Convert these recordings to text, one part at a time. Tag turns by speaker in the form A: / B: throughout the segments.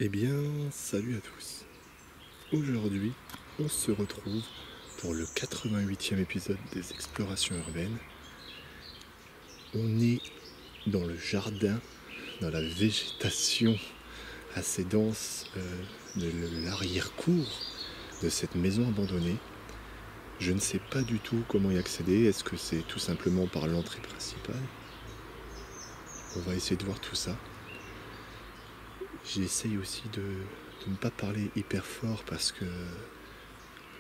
A: Eh bien, salut à tous. Aujourd'hui, on se retrouve pour le 88e épisode des Explorations urbaines. On est dans le jardin, dans la végétation assez dense de l'arrière-cour de cette maison abandonnée. Je ne sais pas du tout comment y accéder. Est-ce que c'est tout simplement par l'entrée principale? On va essayer de voir tout ça. J'essaye aussi de ne pas parler hyper fort parce que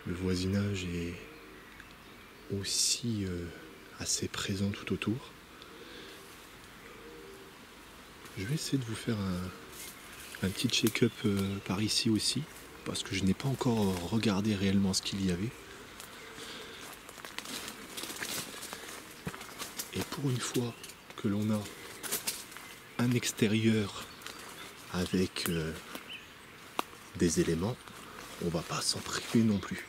A: le voisinage est aussi assez présent tout autour. Je vais essayer de vous faire un petit check-up par ici aussi, parce que je n'ai pas encore regardé réellement ce qu'il y avait. Et pour une fois que l'on a un extérieur avec des éléments, on va pas s'en priver non plus.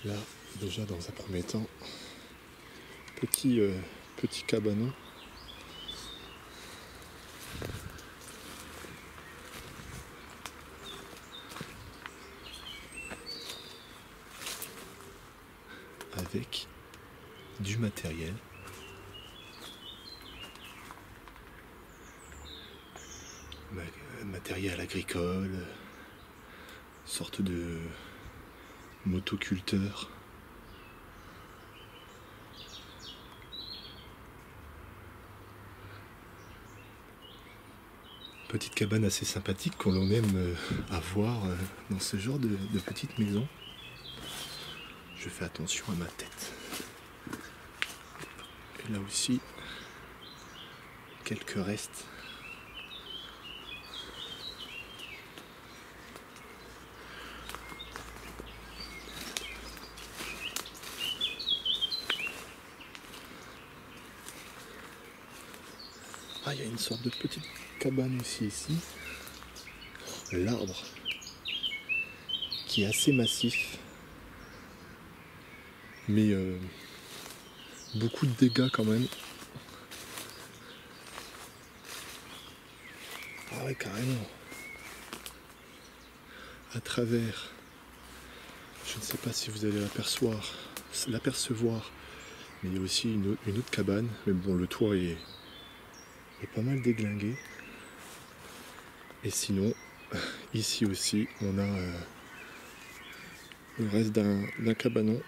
A: Là, déjà dans un premier temps, petit cabanon. Avec du matériel. Matériel agricole, sorte de motoculteur. Petite cabane assez sympathique qu'on aime avoir dans ce genre de petite maison. Je fais attention à ma tête. Et là aussi, quelques restes. Ah, il y a une sorte de petite cabane aussi ici. L'arbre qui est assez massif, mais beaucoup de dégâts quand même. Ah ouais, carrément. À travers, je ne sais pas si vous allez l'apercevoir, mais il y a aussi une autre cabane, mais bon, le toit est pas mal déglingué. Et sinon, ici aussi, on a le reste d'un cabanon.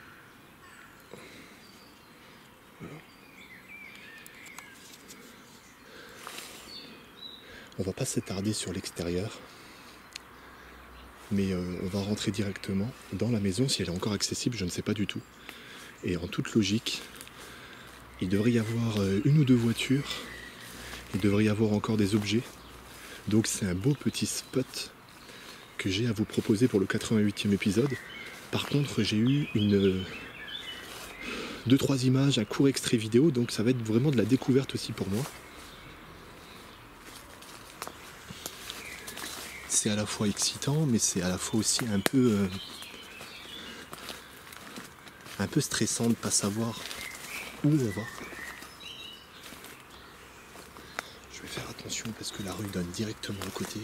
A: On va pas s'attarder sur l'extérieur, mais on va rentrer directement dans la maison si elle est encore accessible, je ne sais pas du tout. Et en toute logique, il devrait y avoir une ou deux voitures, il devrait y avoir encore des objets. Donc c'est un beau petit spot que j'ai à vous proposer pour le 88e épisode. Par contre, j'ai eu 2-3 images, un court extrait vidéo, donc ça va être vraiment de la découverte aussi pour moi. C'est à la fois excitant, mais c'est à la fois aussi un peu stressant de ne pas savoir où on va. Je vais faire attention parce que la rue donne directement à côté.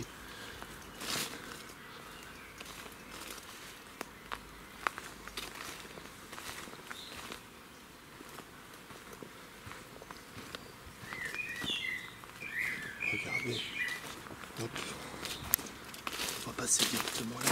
A: Regardez, hop, on va passer directement là.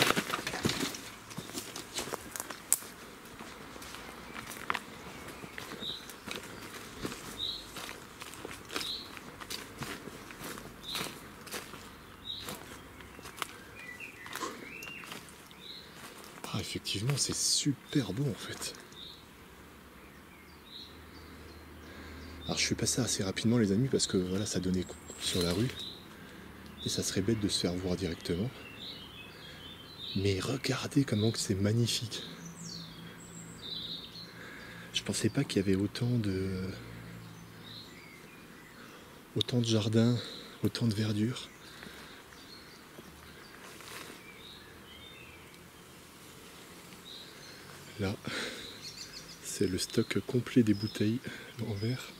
A: Ah, effectivement, c'est super beau en fait. Alors je suis passé assez rapidement les amis parce que voilà, ça donnait sur la rue et ça serait bête de se faire voir directement. Mais regardez comment que c'est magnifique. Je pensais pas qu'il y avait autant de jardins, autant de verdure. Là, c'est le stock complet des bouteilles en verre.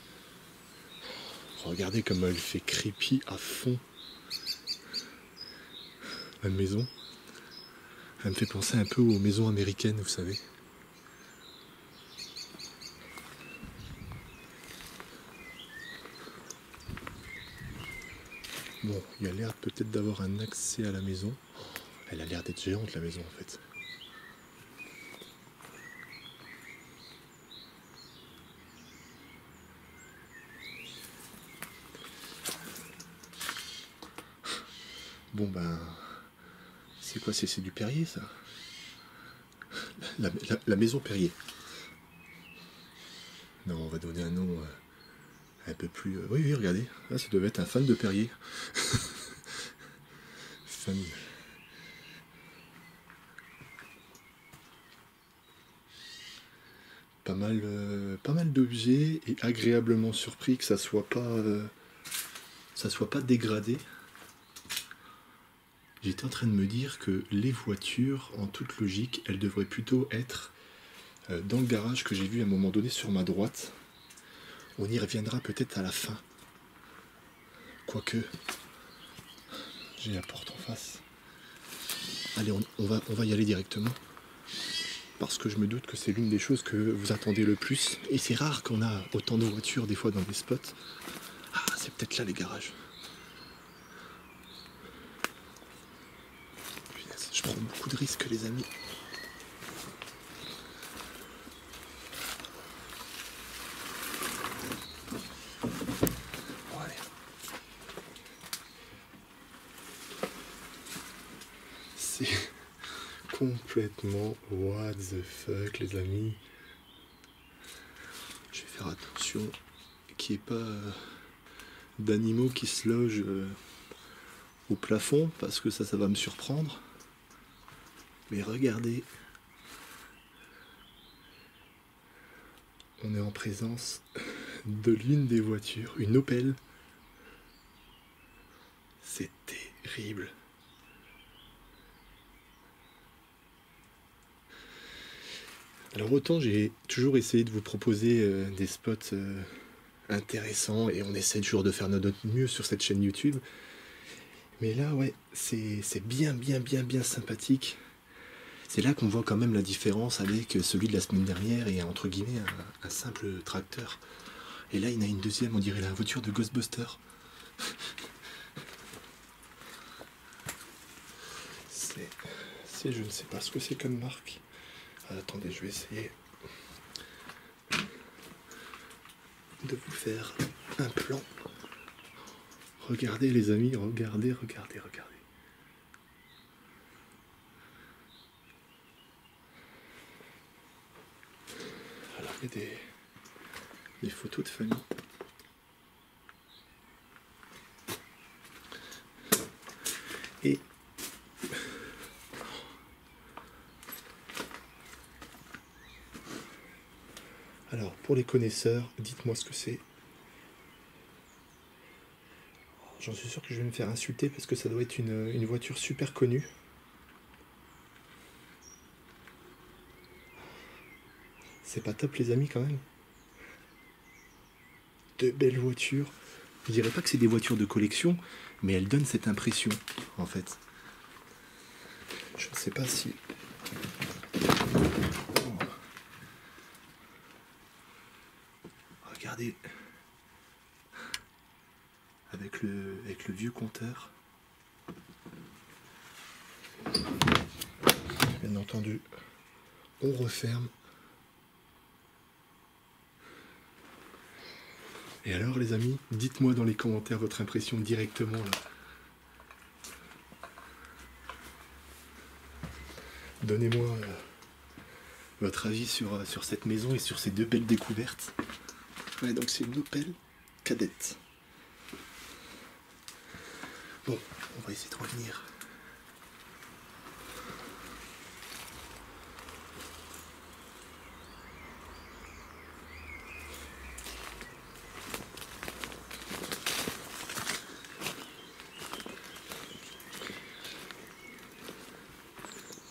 A: Regardez comme elle fait creepy à fond. La maison. Elle me fait penser un peu aux maisons américaines, vous savez. Bon, il y a l'air peut-être d'avoir un accès à la maison. Elle a l'air d'être géante la maison en fait. Bon ben, c'est quoi, c'est du Perrier ça? La maison Perrier. Non, on va donner un nom un peu plus... Oui, oui, regardez, là, ça devait être un fan de Perrier. Fan... Pas mal d'objets et agréablement surpris que ça soit pas dégradé. J'étais en train de me dire que les voitures, en toute logique, elles devraient plutôt être dans le garage que j'ai vu à un moment donné sur ma droite. On y reviendra peut-être à la fin. Quoique, j'ai la porte en face. Allez, on va y aller directement. Parce que je me doute que c'est l'une des choses que vous attendez le plus. Et c'est rare qu'on a autant de voitures des fois dans des spots. Ah, c'est peut-être là les garages. Punaise, je prends beaucoup de risques les amis. Bon, allez. C'est complètement what the fuck les amis. Je vais faire attention qu'il n'y ait pas d'animaux qui se logent au plafond parce que ça va me surprendre. Mais regardez, on est en présence de l'une des voitures, une Opel. C'est terrible. Alors autant j'ai toujours essayé de vous proposer des spots intéressants et on essaie toujours de faire notre mieux sur cette chaîne YouTube. Mais là ouais, c'est bien sympathique. C'est là qu'on voit quand même la différence avec celui de la semaine dernière et entre guillemets un simple tracteur. Et là il y en a une deuxième, on dirait la voiture de Ghostbusters. C'est je ne sais pas ce que c'est comme marque. Attendez, je vais essayer de vous faire un plan. Regardez les amis, regardez. Alors il y a des photos de famille. Et alors, pour les connaisseurs, dites-moi ce que c'est. J'en suis sûr que je vais me faire insulter parce que ça doit être une voiture super connue. C'est pas top les amis quand même. De belles voitures. Je dirais pas que c'est des voitures de collection, mais elles donnent cette impression en fait. Je ne sais pas si... Regardez, avec le vieux compteur. Bien entendu, on referme. Et alors les amis, dites-moi dans les commentaires votre impression directement là. Donnez-moi votre avis sur cette maison et sur ces deux belles découvertes. Ouais, donc c'est une Opel Kadett. Bon, on va essayer de revenir.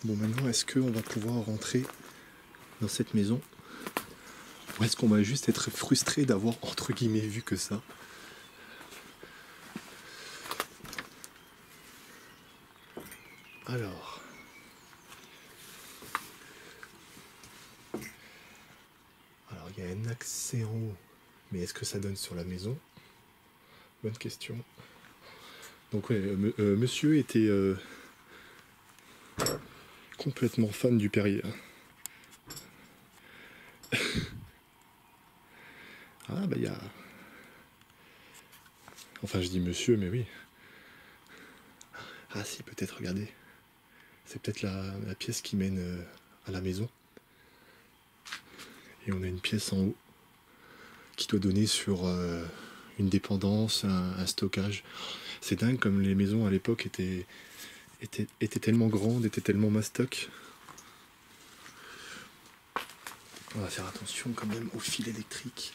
A: Bon, maintenant, est-ce qu'on va pouvoir rentrer dans cette maison? Ou est-ce qu'on va juste être frustré d'avoir entre guillemets vu que ça? Alors. Alors, il y a un accès en haut, mais est-ce que ça donne sur la maison? Bonne question. Donc, ouais, monsieur était complètement fan du Perrier. Ah, bah, il y a. Enfin, je dis monsieur, mais oui. Ah, si, peut-être, regardez. C'est peut-être la pièce qui mène à la maison. Et on a une pièce en haut qui doit donner sur une dépendance, un stockage. C'est dingue comme les maisons à l'époque étaient tellement grandes, étaient tellement mastoc. On va faire attention quand même au fil électrique.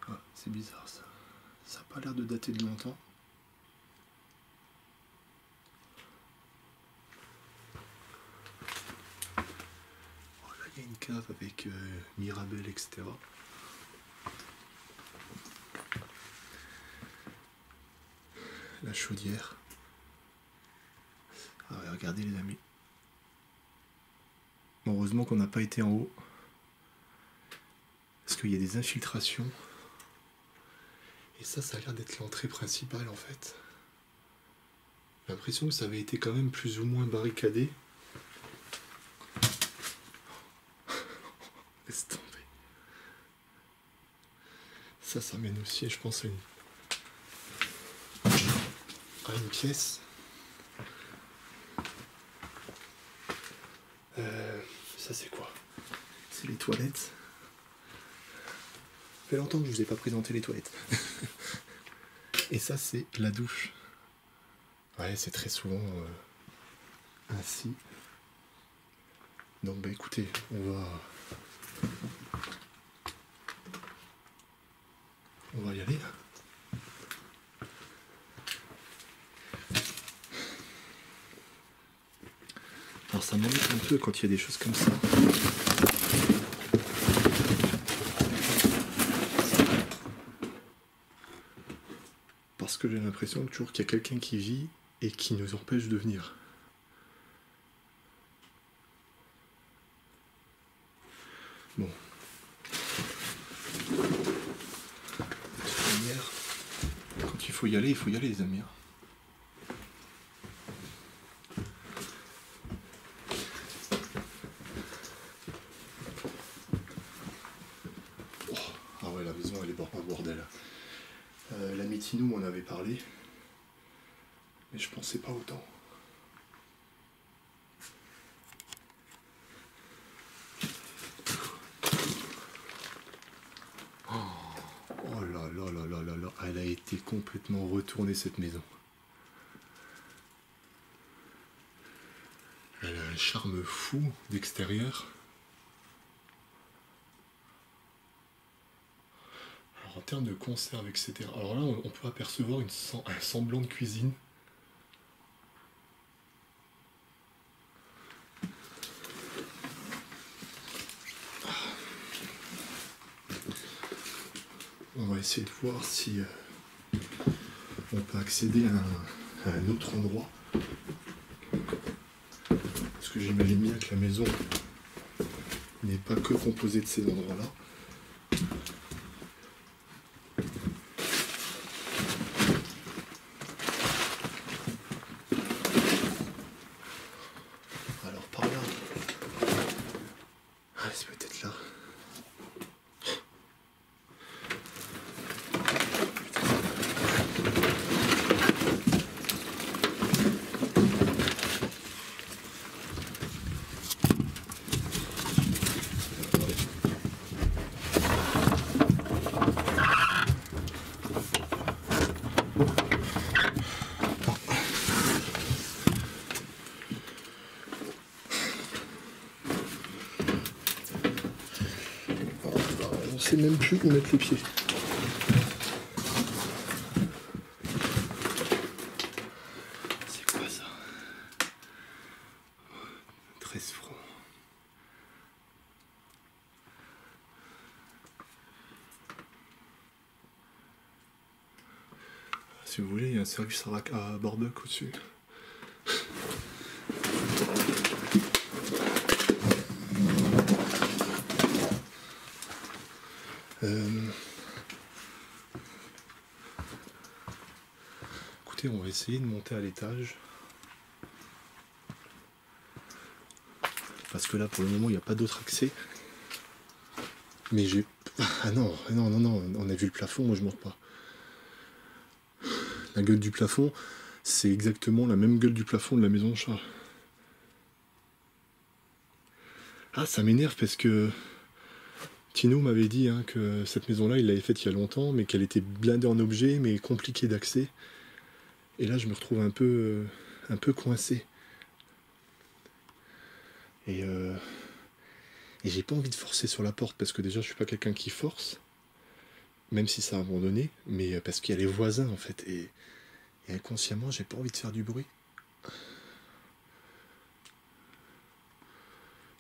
A: Ah, c'est bizarre ça. Ça n'a pas l'air de dater de longtemps. Oh, là, il y a une cave avec Mirabelle, etc. La chaudière. Ah ouais, regardez les amis. Bon, heureusement qu'on n'a pas été en haut. Parce qu'il y a des infiltrations. Et ça a l'air d'être l'entrée principale en fait. J'ai l'impression que ça avait été quand même plus ou moins barricadé. Laisse tomber. Ça mène aussi, je pense, à une pièce. Ça c'est quoi? C'est les toilettes. Ça fait longtemps que je vous ai pas présenté les toilettes. Et ça c'est la douche. Ouais, c'est très souvent ainsi. Donc bah écoutez, on va y aller là. Alors ça m'embête un peu quand il y a des choses comme ça. Parce que j'ai l'impression toujours qu'il y a quelqu'un qui vit et qui nous empêche de venir. Bon. De toute manière, quand il faut y aller les amis. Oh, ah ouais, la maison elle est un bordel. La Métinou m'en avait parlé, mais je pensais pas autant. Oh là là là là là là, elle a été complètement retournée cette maison. Elle a un charme fou d'extérieur. Alors en termes de conserve, etc. Alors là, on peut apercevoir un semblant de cuisine. On va essayer de voir si on peut accéder à un autre endroit. Parce que j'imagine bien que la maison n'est pas que composée de ces endroits-là. Alors par là. Ah, c'est peut-être là. On sait même plus où mettre les pieds. C'est quoi ça? 13 francs. Si vous voulez, il y a un service à barbecue au-dessus. Écoutez, on va essayer de monter à l'étage. Parce que là, pour le moment, il n'y a pas d'autre accès. Mais j'ai... Ah non, on a vu le plafond, moi je monte pas. La gueule du plafond, c'est exactement la même gueule du plafond de la maison de chat. Ah, ça m'énerve parce que Tino m'avait dit que cette maison-là, il l'avait faite il y a longtemps, mais qu'elle était blindée en objets, mais compliquée d'accès. Et là, je me retrouve un peu coincé. Et j'ai pas envie de forcer sur la porte, parce que déjà, je suis pas quelqu'un qui force, même si ça a abandonné, mais parce qu'il y a les voisins, en fait. Et inconsciemment, j'ai pas envie de faire du bruit.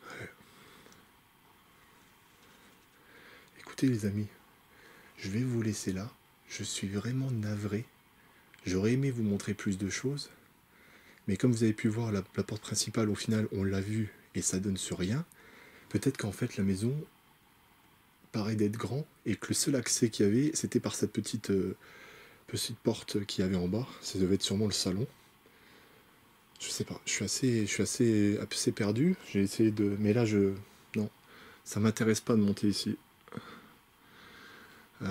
A: Ouais. Écoutez, les amis, je vais vous laisser là. Je suis vraiment navré. J'aurais aimé vous montrer plus de choses. Mais comme vous avez pu voir, la porte principale, au final, on l'a vue et ça donne sur rien. Peut-être qu'en fait, la maison paraît d'être grand et que le seul accès qu'il y avait, c'était par cette petite porte qu'il y avait en bas. Ça devait être sûrement le salon. Je sais pas, je suis assez perdu. J'ai essayé de... Mais là, non, ça m'intéresse pas de monter ici. Ouais,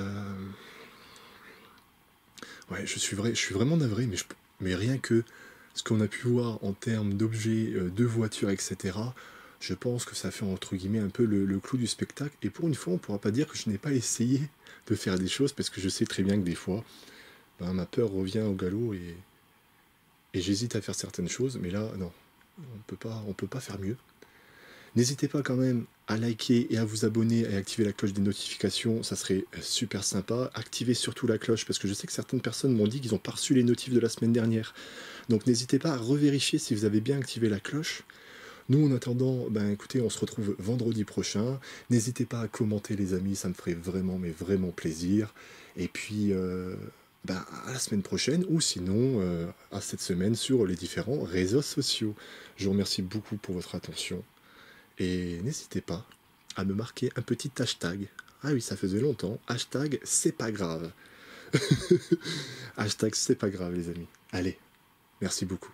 A: je suis vraiment navré, mais rien que ce qu'on a pu voir en termes d'objets, de voitures, etc., je pense que ça fait entre guillemets un peu le clou du spectacle. Et pour une fois, on ne pourra pas dire que je n'ai pas essayé de faire des choses, parce que je sais très bien que des fois, ben, ma peur revient au galop et j'hésite à faire certaines choses. Mais là, non, on peut pas faire mieux. N'hésitez pas quand même à liker et à vous abonner et à activer la cloche des notifications, ça serait super sympa. Activez surtout la cloche parce que je sais que certaines personnes m'ont dit qu'ils n'ont pas reçu les notifs de la semaine dernière. Donc n'hésitez pas à revérifier si vous avez bien activé la cloche. Nous, en attendant, ben écoutez, on se retrouve vendredi prochain. N'hésitez pas à commenter, les amis, ça me ferait vraiment, mais vraiment plaisir. Et puis, ben, à la semaine prochaine, ou sinon, à cette semaine sur les différents réseaux sociaux. Je vous remercie beaucoup pour votre attention. Et n'hésitez pas à me marquer un petit hashtag. Ah oui, ça faisait longtemps. Hashtag c'est pas grave. Hashtag c'est pas grave, les amis. Allez, merci beaucoup.